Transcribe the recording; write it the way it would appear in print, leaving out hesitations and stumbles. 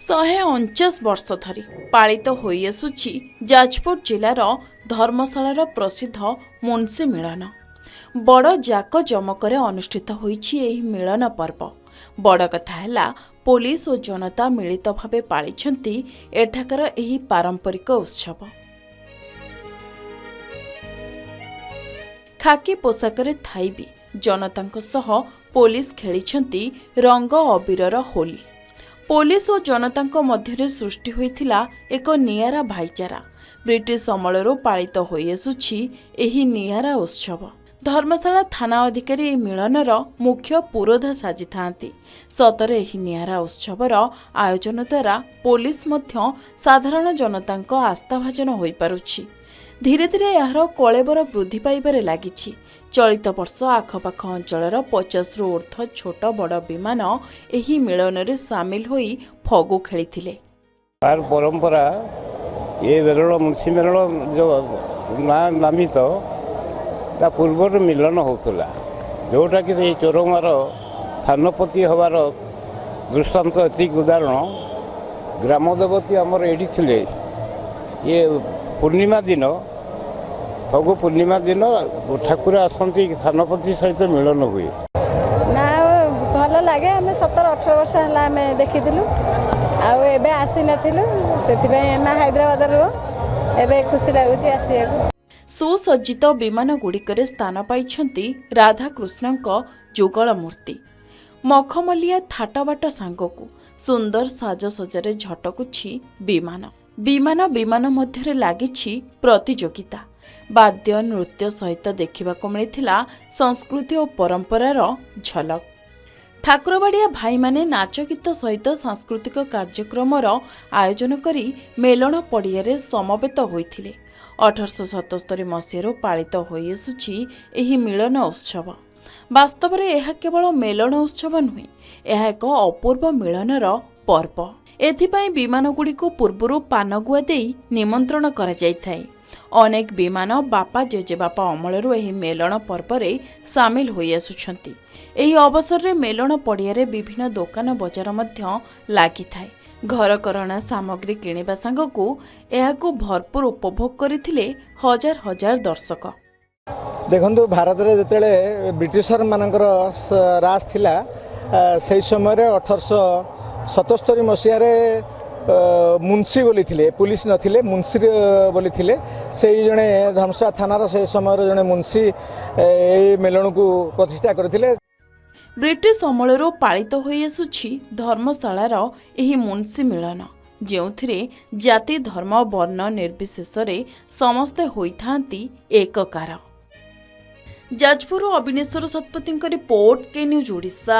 149 वर्ष धरी पालित होई आसुछि जाजपुर जिलार धर्मशालार प्रसिद्ध मुंशी मिलन। बड़ जाक जमकरे अनुष्ठित होईछि एही मिलन पर्व। बड़ कथा हैला पुलिस और जनता मिलित भावे पालिछंती एठाकर एही पारंपरिक उत्सव। खाकी पोशाकरे थाई भी जनतांक सह पुलिस खेलिछंती रंग अबीरर होली। पुलिस और जनतांक मध्यरे सृष्टि होइथिला एक नियारा भाईचारा। ब्रिटिश अमलरू पालित होई आसुछि एही नियारा उत्सव। धर्मशाला थाना अधिकारी ए मिलनर मुख्य पुरोधा साजि थांती। सतरे एही नियारा उत्सवर आयोजन द्वारा पुलिस मध्य साधारण जनतांक आस्थाभाजन होई पारुछि। धीरे धीरे यार कलेबर वृद्धि पाइबारे लागिछि। चलित वर्ष आखपाख अंचलर 50 रु ऊर्ध्व छोट बड़ विमान एही मिलन रे सामिल होई फगु खेलिथिले। तार परंपरा ये मेलन मुंशी मेलन जो नामित ता पूर्वर मिलन होतला, जोटा कि चोरमार थानपति हबार दृष्टांत एतिक उदाहरण। ग्रामदेवती आमर एडी थिले। ये पूर्णिमा दिन फगु पूर्णिमा दिन ठाकुर आसती थानपति सहित मिलन हुए ना भल लगे। आम 17-18 वर्ष है देखी आबे आसी नथिलु हैदराबाद एबे खुशी लगुच आसिया। सुसज्जित विमान गुड़िकरे स्थान पाइछंती राधाकृष्णଙ୍କ जुगल मूर्ति। मखमलिया थाटबाट सांगकु सुंदर साजसज्जारे झटकुछि विमान। विमान विमान मध्यरे लागिछि प्रतियोगिता। वाद्य नृत्य सहित देखिबाको मिलिथिला संस्कृति और परंपरार झलक। ठाकुरबाड़िया भाई माने नाच गीत सहित सांस्कृतिक कार्यक्रमर आयोजन करी मेलन पड़ियारे समवेत होइथिले। 1877 मसीहारू पालित होई आसुछि एही मिलन उत्सव। वास्तव में यह केवल मेलन उत्सव नुहे, यह एक अपूर्व मिलनर पर्व। एथिपाई विमानगुड़िक पूर्वरु पानगुआ देई निमंत्रण करा जायथाय। अनेक विमान बापा जेजेबापा अमलरू एही मेलन पर्वरे सामिल होई आसुछंती। एही अवसर रे मेलन पड़ियारे विभिन्न दुकान बजार मध्य लागिथाय। घरकरणा सामग्री किणिबा संगकु एहाकु भरपूर उपभोग करथिले हजार हजार दर्शक। देखु भारत में जिते ब्रिटिशर मानकर राज थिला से समय 1877 मसीह मुंशी बोली थिले, पुलिस नथिले, मुंशी बोली थिले। से जने धर्मशाला थानार से समय जने मुंशी मेलन को प्रतिष्ठा करथिले। ब्रिटिश अमलरू पालित होई आसुछि धर्मशालार एही मुंशी मिलन, जेउथिरे जाति धर्म वर्ण निर्विशेषरे समस्ते होइथांती एककार। जाजपुर अविनेश्वर शतपथी रिपोर्ट, के न्यूज ओडिशा।